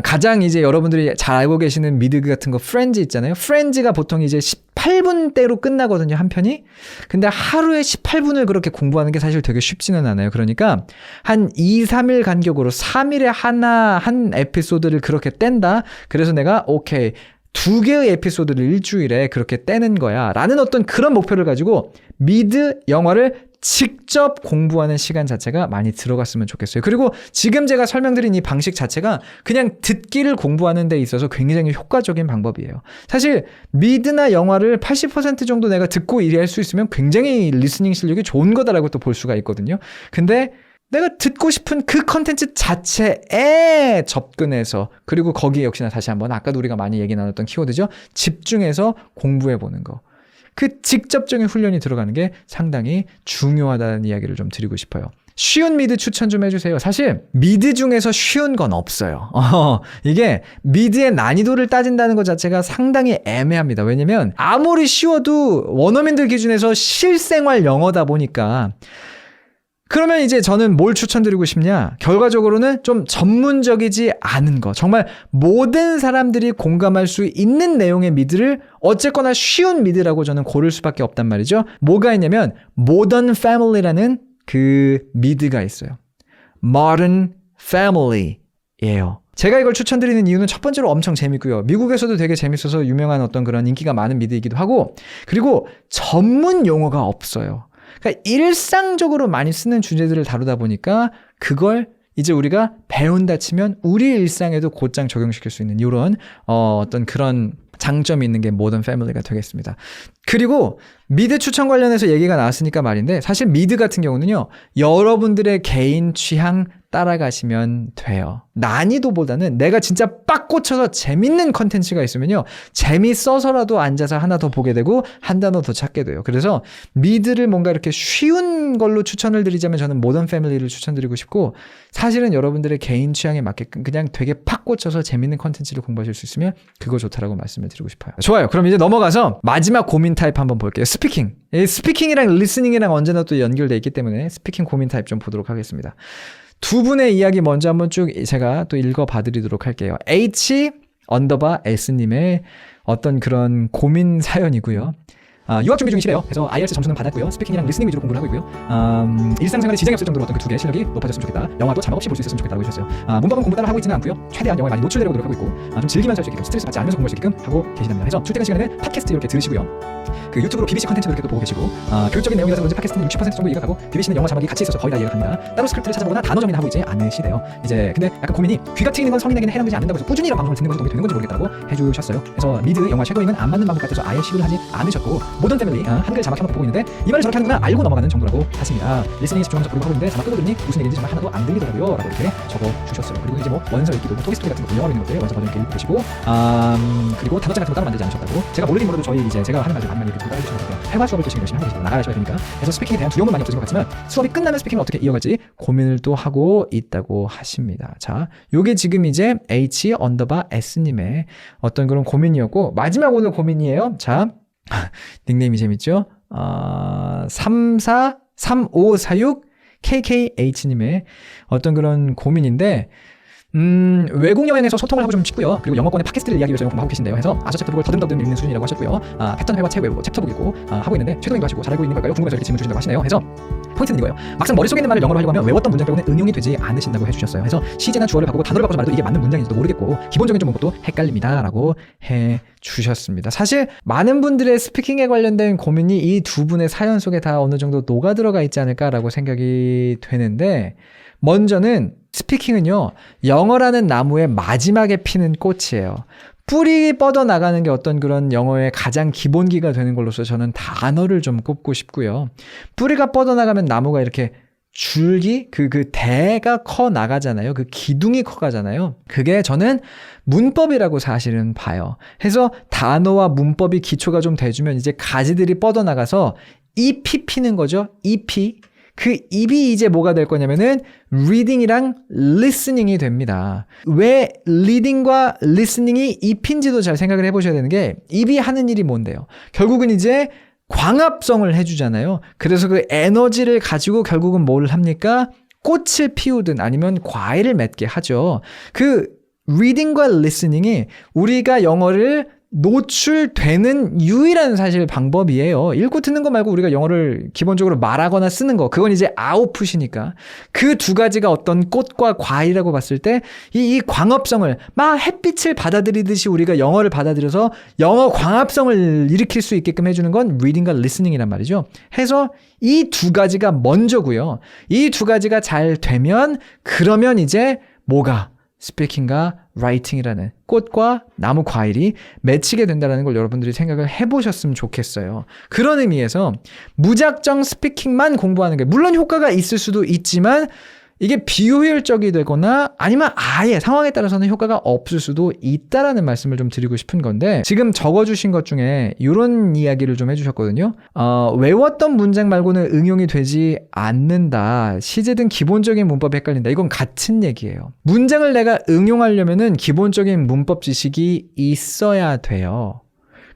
가장 이제 여러분들이 잘 알고 계시는 미드 같은 거 프렌즈 있잖아요. 프렌즈가 보통 이제 18분대로 끝나거든요, 한 편이. 근데 하루에 18분을 그렇게 공부하는 게 사실 되게 쉽지는 않아요. 그러니까 한 2, 3일 간격으로 3일에 한 에피소드를 그렇게 뗀다. 그래서 내가 오케이. 2개의 에피소드를 일주일에 그렇게 떼는 거야 라는 어떤 그런 목표를 가지고 미드 영화를 직접 공부하는 시간 자체가 많이 들어갔으면 좋겠어요. 그리고 지금 제가 설명드린 이 방식 자체가 그냥 듣기를 공부하는 데 있어서 굉장히 효과적인 방법이에요. 사실 미드나 영화를 80% 정도 내가 듣고 이해할 수 있으면 굉장히 리스닝 실력이 좋은 거다라고 또 볼 수가 있거든요. 근데 내가 듣고 싶은 그 컨텐츠 자체에 접근해서 그리고 거기에 역시나 다시 한번 아까도 우리가 많이 얘기 나눴던 키워드죠. 집중해서 공부해보는 거. 그 직접적인 훈련이 들어가는 게 상당히 중요하다는 이야기를 좀 드리고 싶어요. 쉬운 미드 추천 좀 해주세요. 사실 미드 중에서 쉬운 건 없어요. 이게 미드의 난이도를 따진다는 것 자체가 상당히 애매합니다. 왜냐면 아무리 쉬워도 원어민들 기준에서 실생활 영어다 보니까 그러면 이제 저는 뭘 추천드리고 싶냐? 결과적으로는 좀 전문적이지 않은 거. 정말 모든 사람들이 공감할 수 있는 내용의 미드를 어쨌거나 쉬운 미드라고 저는 고를 수밖에 없단 말이죠. 뭐가 있냐면 Modern Family라는 그 미드가 있어요. Modern Family예요. 제가 이걸 추천드리는 이유는 첫 번째로 엄청 재밌고요. 미국에서도 되게 재밌어서 유명한 어떤 그런 인기가 많은 미드이기도 하고 그리고 전문 용어가 없어요. 그러니까 일상적으로 많이 쓰는 주제들을 다루다 보니까 그걸 이제 우리가 배운다 치면 우리 일상에도 곧장 적용시킬 수 있는 이런 어떤 그런 장점이 있는 게 모던 패밀리가 되겠습니다. 그리고 미드 추천 관련해서 얘기가 나왔으니까 말인데 사실 미드 같은 경우는요. 여러분들의 개인 취향 따라가시면 돼요. 난이도보다는 내가 진짜 빡 꽂혀서 재밌는 컨텐츠가 있으면요. 재밌어서라도 앉아서 하나 더 보게 되고 한 단어 더 찾게 돼요. 그래서 미드를 뭔가 이렇게 쉬운 걸로 추천을 드리자면 저는 모던 패밀리를 추천드리고 싶고 사실은 여러분들의 개인 취향에 맞게끔 그냥 되게 팍 꽂혀서 재밌는 컨텐츠를 공부하실 수 있으면 그거 좋다라고 말씀을 드리고 싶어요. 좋아요. 그럼 이제 넘어가서 마지막 고민 타입 한번 볼게요. 스피킹. 스피킹이랑 리스닝이랑 언제나 또 연결되어 있기 때문에 스피킹 고민 타입 좀 보도록 하겠습니다. 두 분의 이야기 먼저 한번 쭉 제가 또 읽어봐 드리도록 할게요. H_S님의 어떤 그런 고민 사연이고요. 유학 준비 중이시래요. 그래서 IELTS 점수는 받았고요. 스피킹이랑 리스닝 위주로 공부를 하고 있고요. 일상생활에 지장이 없을 정도로 어떤 그 두 개의 실력이 높아졌으면 좋겠다. 영화도 자막 없이 볼 수 있었으면 좋겠다고 해주셨어요. 문법은 공부 따라 하고 있지는 않고요. 최대한 영화에 많이 노출되려고 노력하고 있고 좀 즐기면서 할 수 있게끔 스트레스 받지 않으면서 공부할 수 있게끔 하고 계시답니다. 그래서 출퇴근 시간에는 팟캐스트 이렇게 들으시고요. 그 유튜브로 BBC 컨텐츠도 이렇게 또 보고 계시고 교육적인 내용이라서 그런지 팟캐스트는 60% 정도 이해가 가고 BBC는 영어 자막이 같이 있어서 거의 다 이해가 갑니다. 따로 스크립트를 찾아보거나 단어 정리를 하고 있지 않으시대요. 이제 근데 약간 고민이 귀가 트이는 건 성인에게는 해당되지 않는다고 해서 꾸준히 이런 방송을 듣는 것이 도움이 되는 건지 모르겠다고 해주셨어요. 그래서 미드 영화 쉐도잉은 안 맞는 방법 같아서 아예 시도를 하지 않으셨고 모던 패밀리 한글 자막 켜놓고 보고 있는데 이 말을 저렇게 하는구나 알고 넘어가는 정도라고 하십니다. 리스닝에 집중하면서 보고 하고 있는데 자막 끄고 들으니 무슨 얘기인지 정말 하나도 안 들리더라고요 라고 이렇게 적어주셨어요. 그리고 이제 뭐 원서 읽기도 토기스토리 같은 거 운영하고 있는 것들 원서 버전 읽기 보시고 그리고 단어장 같은 거 따로 만들지 않으셨다고. 제가 모르긴 몰라도 저희 이제 제가 하는 말들 많이 이렇게 따라해 주시는 것 같아요. 회화 수업을 또 지금 열심히 하고 계시다고 나가셔야 되니까. 그래서 스피킹에 대한 두려움은 많이 없어진 것 같지만 수업이 끝나면 스피킹을 어떻게 이어갈지 고민을 또 하고 있다고 하십니다. 자, 요게 지금 이제 H_S님의 어떤 그런 고민이었고 마지막 오늘 고민이에요. 자, 닉네임이 재밌죠? 3546 KKH님의 어떤 그런 고민인데 외국 여행에서 소통을 하고 좀 싶고요. 그리고 영어권의 팟캐스트를 이야기 위해서 공부하고 계신데요. 해서 아서 챕터북을 더듬더듬 읽는 수준이라고 하셨고요. 패턴 회화 책 외우고 챕터북 읽고 하고 있는데 최동님도 하시고 잘하고 있는 걸까요? 궁금해서 이렇게 질문 주신다고 하시네요. 해서 포인트는 이거예요. 막상 머릿속에 있는 말을 영어로 하려고 하면 외웠던 문장 빼고는 응용이 되지 않으신다고 해주셨어요. 해서 시제나 주어를 바꾸고 단어를 바꿔서 말해도 이게 맞는 문장인지도 모르겠고 기본적인 좀 문법도 헷갈립니다 라고 해주셨습니다. 사실 많은 분들의 스피킹에 관련된 고민이 이 두 분의 사연 속에 다 어느 정도 녹아들어가 있지 않을까라고 생각이 되는데 먼저는 스피킹은요, 영어라는 나무의 마지막에 피는 꽃이에요. 뿌리 뻗어나가는 게 어떤 그런 영어의 가장 기본기가 되는 걸로서 저는 단어를 좀 꼽고 싶고요. 뿌리가 뻗어나가면 나무가 이렇게 줄기, 그 대가 커 나가잖아요. 그 기둥이 커 가잖아요. 그게 저는 문법이라고 사실은 봐요. 해서 단어와 문법이 기초가 좀 돼주면 이제 가지들이 뻗어나가서 잎이 피는 거죠. 잎이. 그 잎이 이제 뭐가 될 거냐면은 reading이랑 listening이 됩니다. 왜 reading과 listening이 잎인지도 잘 생각을 해보셔야 되는 게 잎이 하는 일이 뭔데요? 결국은 이제 광합성을 해주잖아요. 그래서 그 에너지를 가지고 결국은 뭘 합니까? 꽃을 피우든 아니면 과일을 맺게 하죠. 그 reading과 listening이 우리가 영어를 노출되는 유일한 사실 방법이에요. 읽고 듣는 거 말고 우리가 영어를 기본적으로 말하거나 쓰는 거, 그건 이제 아웃풋이니까 그 두 가지가 어떤 꽃과 과일이라고 봤을 때 이 광합성을 막 햇빛을 받아들이듯이 우리가 영어를 받아들여서 영어 광합성을 일으킬 수 있게끔 해주는 건 reading과 listening이란 말이죠. 해서 이 두 가지가 먼저고요. 이 두 가지가 잘 되면 그러면 이제 뭐가 스피킹과 라이팅이라는 꽃과 나무 과일이 맺히게 된다는 걸 여러분들이 생각을 해보셨으면 좋겠어요. 그런 의미에서 무작정 스피킹만 공부하는 게 물론 효과가 있을 수도 있지만 이게 비효율적이 되거나 아니면 아예 상황에 따라서는 효과가 없을 수도 있다라는 말씀을 좀 드리고 싶은 건데 지금 적어주신 것 중에 이런 이야기를 좀 해주셨거든요. 외웠던 문장 말고는 응용이 되지 않는다. 시제든 기본적인 문법이 헷갈린다. 이건 같은 얘기예요. 문장을 내가 응용하려면은 기본적인 문법 지식이 있어야 돼요.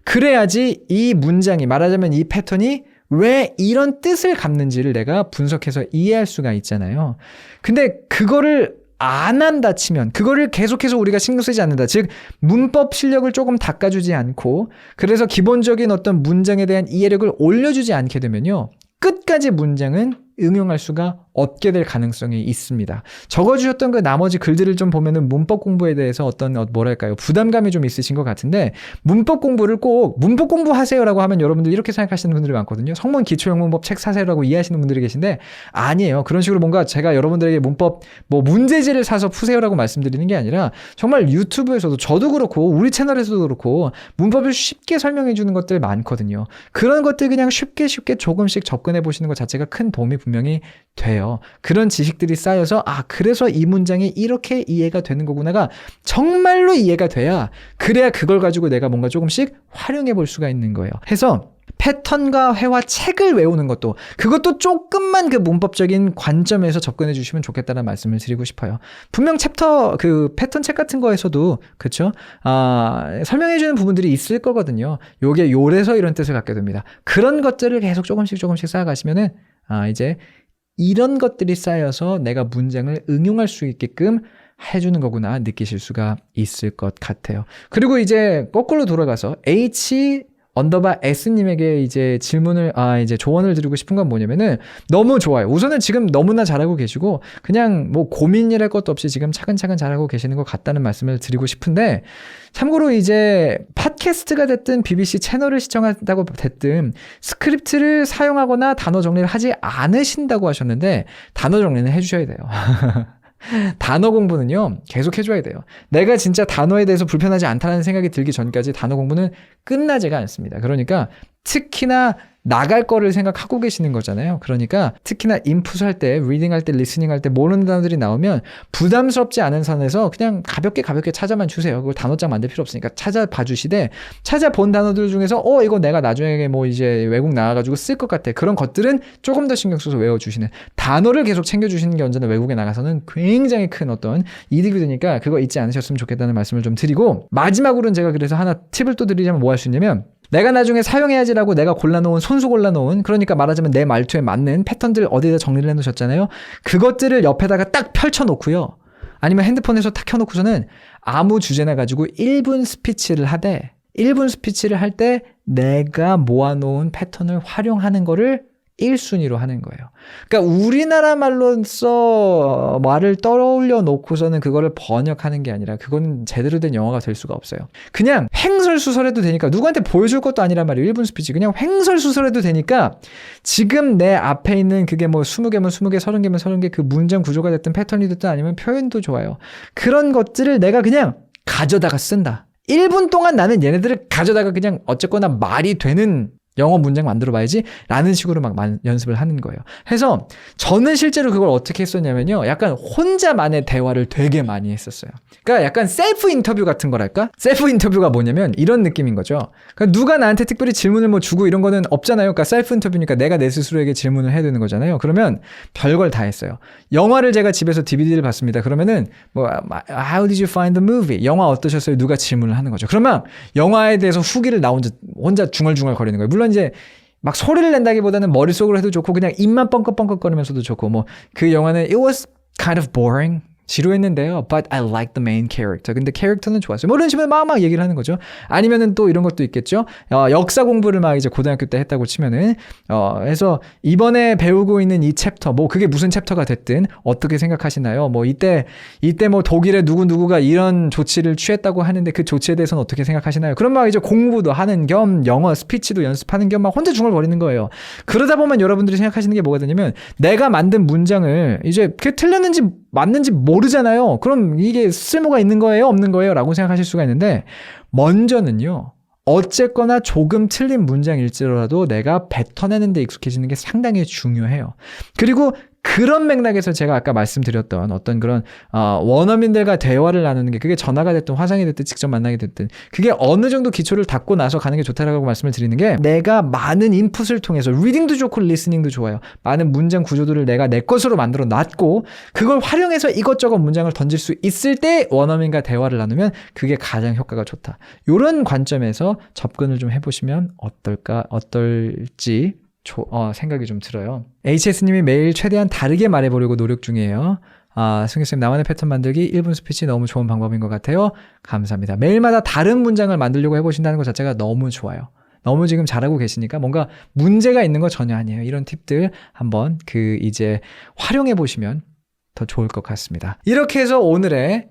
그래야지 이 문장이 말하자면 이 패턴이 왜 이런 뜻을 갖는지를 내가 분석해서 이해할 수가 있잖아요. 근데 그거를 안 한다 치면, 그거를 계속해서 우리가 신경 쓰지 않는다. 즉, 문법 실력을 조금 닦아주지 않고, 그래서 기본적인 어떤 문장에 대한 이해력을 올려주지 않게 되면요, 끝까지 문장은 응용할 수가 없게 될 가능성이 있습니다. 적어주셨던 그 나머지 글들을 좀 보면은 문법 공부에 대해서 어떤 뭐랄까요, 부담감이 좀 있으신 것 같은데 문법 공부를 꼭 문법 공부하세요라고 하면 여러분들 이렇게 생각하시는 분들이 많거든요. 성문 기초영문법 책 사세요라고 이해하시는 분들이 계신데 아니에요. 그런 식으로 뭔가 제가 여러분들에게 문법 뭐 문제지를 사서 푸세요라고 말씀드리는 게 아니라 정말 유튜브에서도 저도 그렇고 우리 채널에서도 그렇고 문법을 쉽게 설명해 주는 것들 많거든요. 그런 것들 그냥 쉽게 조금씩 접근해 보시는 것 자체가 큰 도움이 분명히 돼요. 그런 지식들이 쌓여서 그래서 이 문장이 이렇게 이해가 되는 거구나가 정말로 이해가 돼야 그래야 그걸 가지고 내가 뭔가 조금씩 활용해 볼 수가 있는 거예요. 해서 패턴과 회화 책을 외우는 것도 그것도 조금만 그 문법적인 관점에서 접근해 주시면 좋겠다는 말씀을 드리고 싶어요. 분명 챕터 그 패턴 책 같은 거에서도 그렇죠? 설명해 주는 부분들이 있을 거거든요. 요게 요래서 이런 뜻을 갖게 됩니다. 그런 것들을 계속 조금씩 쌓아가시면은 이제 이런 것들이 쌓여서 내가 문장을 응용할 수 있게끔 해주는 거구나 느끼실 수가 있을 것 같아요. 그리고 이제 거꾸로 돌아가서 H_S님에게 이제 질문을, 이제 조언을 드리고 싶은 건 뭐냐면은 너무 좋아요. 우선은 지금 너무나 잘하고 계시고 그냥 뭐 고민이랄 것도 없이 지금 차근차근 잘하고 계시는 것 같다는 말씀을 드리고 싶은데 참고로 이제 팟캐스트가 됐든 BBC 채널을 시청한다고 됐든 스크립트를 사용하거나 단어 정리를 하지 않으신다고 하셨는데 단어 정리는 해주셔야 돼요. 단어 공부는요, 계속 해줘야 돼요. 내가 진짜 단어에 대해서 불편하지 않다는 생각이 들기 전까지 단어 공부는 끝나지가 않습니다. 그러니까 특히나 나갈 거를 생각하고 계시는 거잖아요. 그러니까 특히나 인풋 할 때, 리딩 할 때, 리스닝 할 때 모르는 단어들이 나오면 부담스럽지 않은 선에서 그냥 가볍게 찾아만 주세요. 그걸 단어장 만들 필요 없으니까 찾아봐 주시되, 찾아본 단어들 중에서 이거 내가 나중에 뭐 이제 외국 나가가지고 쓸 것 같아. 그런 것들은 조금 더 신경 써서 외워주시는, 단어를 계속 챙겨주시는 게 언제나 외국에 나가서는 굉장히 큰 어떤 이득이 되니까 그거 잊지 않으셨으면 좋겠다는 말씀을 좀 드리고, 마지막으로는 제가 그래서 하나 팁을 또 드리자면 뭐 할 수 있냐면, 내가 나중에 사용해야지라고 내가 손수 골라놓은, 그러니까 말하자면 내 말투에 맞는 패턴들 어디다 정리를 해놓으셨잖아요. 그것들을 옆에다가 딱 펼쳐놓고요. 아니면 핸드폰에서 탁 켜놓고서는 아무 주제나 가지고 1분 스피치를 하되, 1분 스피치를 할 때 내가 모아놓은 패턴을 활용하는 거를 1순위로 하는 거예요. 그러니까 우리나라 말로써 말을 떠올려 놓고서는 그거를 번역하는 게 아니라, 그건 제대로 된 영어가 될 수가 없어요. 그냥 횡설수설해도 되니까, 누구한테 보여줄 것도 아니란 말이에요. 1분 스피치. 그냥 횡설수설해도 되니까 지금 내 앞에 있는 그게 뭐 20개면 20개, 30개면 30개, 그 문장 구조가 됐든 패턴이 됐든 아니면 표현도 좋아요. 그런 것들을 내가 그냥 가져다가 쓴다. 1분 동안 나는 얘네들을 가져다가 그냥 어쨌거나 말이 되는 영어 문장 만들어 봐야지 라는 식으로 막 연습을 하는 거예요. 그래서 저는 실제로 그걸 어떻게 했었냐면요, 약간 혼자만의 대화를 되게 많이 했었어요. 그러니까 약간 셀프 인터뷰 같은 거랄까? 셀프 인터뷰가 뭐냐면 이런 느낌인 거죠. 그러니까 누가 나한테 특별히 질문을 뭐 주고 이런 거는 없잖아요. 그러니까 셀프 인터뷰니까 내가 내 스스로에게 질문을 해야 되는 거잖아요. 그러면 별걸 다 했어요. 영화를 제가 집에서 DVD를 봤습니다. 그러면은 뭐 How did you find the movie? 영화 어떠셨어요? 누가 질문을 하는 거죠. 그러면 영화에 대해서 후기를 나 혼자 중얼중얼 거리는 거예요. 물론 이제 막 소리를 낸다기보다는 머릿속으로 해도 좋고 그냥 입만 뻥긋뻥긋거리면서도 좋고, 뭐 그 영화는 It was kind of boring, 지루했는데요, but I liked the main character. 근데 캐릭터는 좋았어요. 뭐 이런 식으로 막 얘기를 하는 거죠. 아니면은 또 이런 것도 있겠죠. 역사 공부를 막 이제 고등학교 때 했다고 치면은 해서 이번에 배우고 있는 이 챕터, 뭐 그게 무슨 챕터가 됐든 어떻게 생각하시나요? 뭐 이때 뭐 독일의 누구누구가 이런 조치를 취했다고 하는데 그 조치에 대해서는 어떻게 생각하시나요? 그럼 막 이제 공부도 하는 겸 영어 스피치도 연습하는 겸 막 혼자 중얼거리는 거예요. 그러다 보면 여러분들이 생각하시는 게 뭐가 되냐면, 내가 만든 문장을 이제 그게 틀렸는지 맞는지 모르잖아요. 그럼 이게 쓸모가 있는 거예요? 없는 거예요? 라고 생각하실 수가 있는데, 먼저는요, 어쨌거나 조금 틀린 문장일지라도 내가 뱉어내는 데 익숙해지는 게 상당히 중요해요. 그리고 그런 맥락에서 제가 아까 말씀드렸던 어떤 그런 원어민들과 대화를 나누는 게, 그게 전화가 됐든 화상이 됐든 직접 만나게 됐든, 그게 어느 정도 기초를 닦고 나서 가는 게 좋다라고 말씀을 드리는 게, 내가 많은 인풋을 통해서 리딩도 좋고 리스닝도 좋아요. 많은 문장 구조들을 내가 내 것으로 만들어 놨고 그걸 활용해서 이것저것 문장을 던질 수 있을 때 원어민과 대화를 나누면 그게 가장 효과가 좋다. 이런 관점에서 접근을 좀 해보시면 어떨지 생각이 좀 들어요. HS님이 매일 최대한 다르게 말해보려고 노력 중이에요. 승규쌤, 나만의 패턴 만들기 1분 스피치 너무 좋은 방법인 것 같아요. 감사합니다. 매일마다 다른 문장을 만들려고 해보신다는 것 자체가 너무 좋아요. 너무 지금 잘하고 계시니까 뭔가 문제가 있는 거 전혀 아니에요. 이런 팁들 한번 이제 활용해 보시면 더 좋을 것 같습니다. 이렇게 해서 오늘의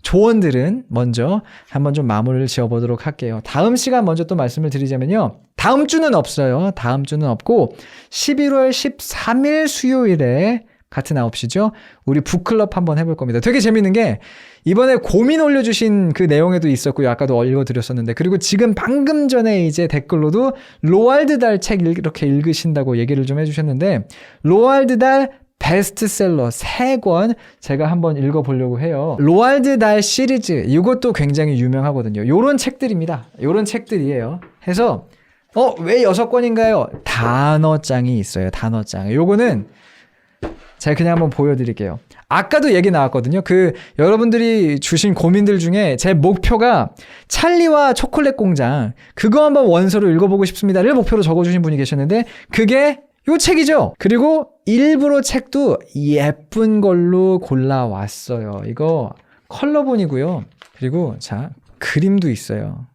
조언들은 먼저 한번 좀 마무리를 지어보도록 할게요. 다음 시간 먼저 또 말씀을 드리자면요, 다음 주는 없어요. 다음 주는 없고 11월 13일 수요일에 같은 9시죠. 우리 북클럽 한번 해볼 겁니다. 되게 재밌는 게, 이번에 고민 올려주신 그 내용에도 있었고요. 아까도 읽어드렸었는데, 그리고 지금 방금 전에 이제 댓글로도 로알드 달 책 이렇게 읽으신다고 얘기를 좀 해주셨는데, 로알드 달 베스트셀러 3권 제가 한번 읽어보려고 해요. 로알드 달 시리즈, 이것도 굉장히 유명하거든요. 요런 책들입니다. 요런 책들이에요. 해서 왜 6권인가요? 단어장이 있어요. 단어장. 요거는 제가 그냥 한번 보여드릴게요. 아까도 얘기 나왔거든요. 여러분들이 주신 고민들 중에 제 목표가 찰리와 초콜릿 공장, 그거 한번 원서로 읽어보고 싶습니다를 목표로 적어주신 분이 계셨는데, 그게 요 책이죠. 그리고 일부러 책도 예쁜 걸로 골라왔어요. 이거 컬러본이고요. 그리고 그림도 있어요.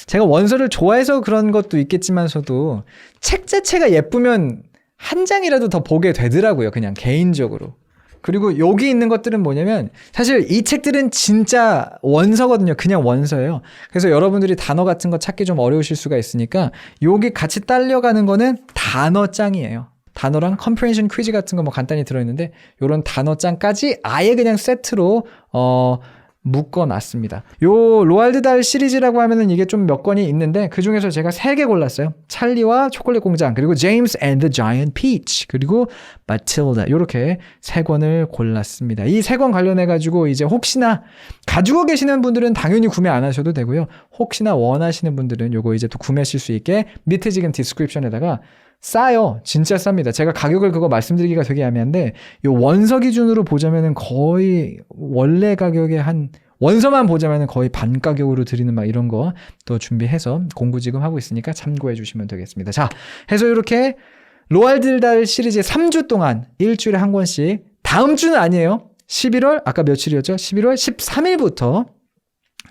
제가 원서를 좋아해서 그런 것도 있겠지만서도 책 자체가 예쁘면 한 장이라도 더 보게 되더라고요. 그냥 개인적으로. 그리고 여기 있는 것들은 뭐냐면, 사실 이 책들은 진짜 원서거든요. 그냥 원서예요. 그래서 여러분들이 단어 같은 거 찾기 좀 어려우실 수가 있으니까 여기 같이 딸려가는 거는 단어장이에요. 단어랑 컴프레hen션 퀴즈 같은 거 뭐 간단히 들어있는데 요런 단어장까지 아예 그냥 세트로 묶어놨습니다. 요 로알드 달 시리즈라고 하면은 이게 좀 몇 권이 있는데 그 중에서 제가 3개 골랐어요. 찰리와 초콜릿 공장, 그리고 제임스 앤 더 자이언트 피치, 그리고 마틸다, 요렇게 3권을 골랐습니다. 이 3권 관련해가지고 이제 혹시나 가지고 계시는 분들은 당연히 구매 안 하셔도 되고요. 혹시나 원하시는 분들은 요거 이제 또 구매하실 수 있게 밑에 지금 디스크립션에다가 싸요. 진짜 쌉니다. 제가 가격을 그거 말씀드리기가 되게 애매한데 요 원서 기준으로 보자면은 거의 원래 가격의 한 원서만 보자면은 거의 반 가격으로 드리는 막 이런 거 또 준비해서 공구 지금 하고 있으니까 참고해 주시면 되겠습니다. 자, 해서 이렇게 로알드 달 시리즈 3주 동안 일주일에 한 권씩, 다음 주는 아니에요. 11월 아까 며칠이었죠? 11월 13일부터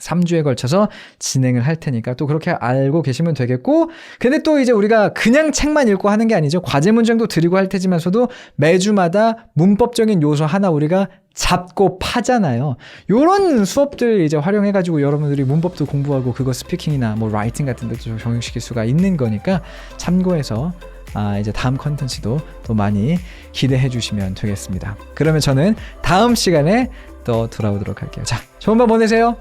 3주에 걸쳐서 진행을 할 테니까 또 그렇게 알고 계시면 되겠고, 근데 또 이제 우리가 그냥 책만 읽고 하는 게 아니죠. 과제 문장도 드리고 할 테지만서도 매주마다 문법적인 요소 하나 우리가 잡고 파잖아요. 요런 수업들 이제 활용해가지고 여러분들이 문법도 공부하고 그거 스피킹이나 뭐 라이팅 같은 데도 적용시킬 수가 있는 거니까 참고해서 이제 다음 컨텐츠도 또 많이 기대해 주시면 되겠습니다. 그러면 저는 다음 시간에 또 돌아오도록 할게요. 자, 좋은 밤 보내세요.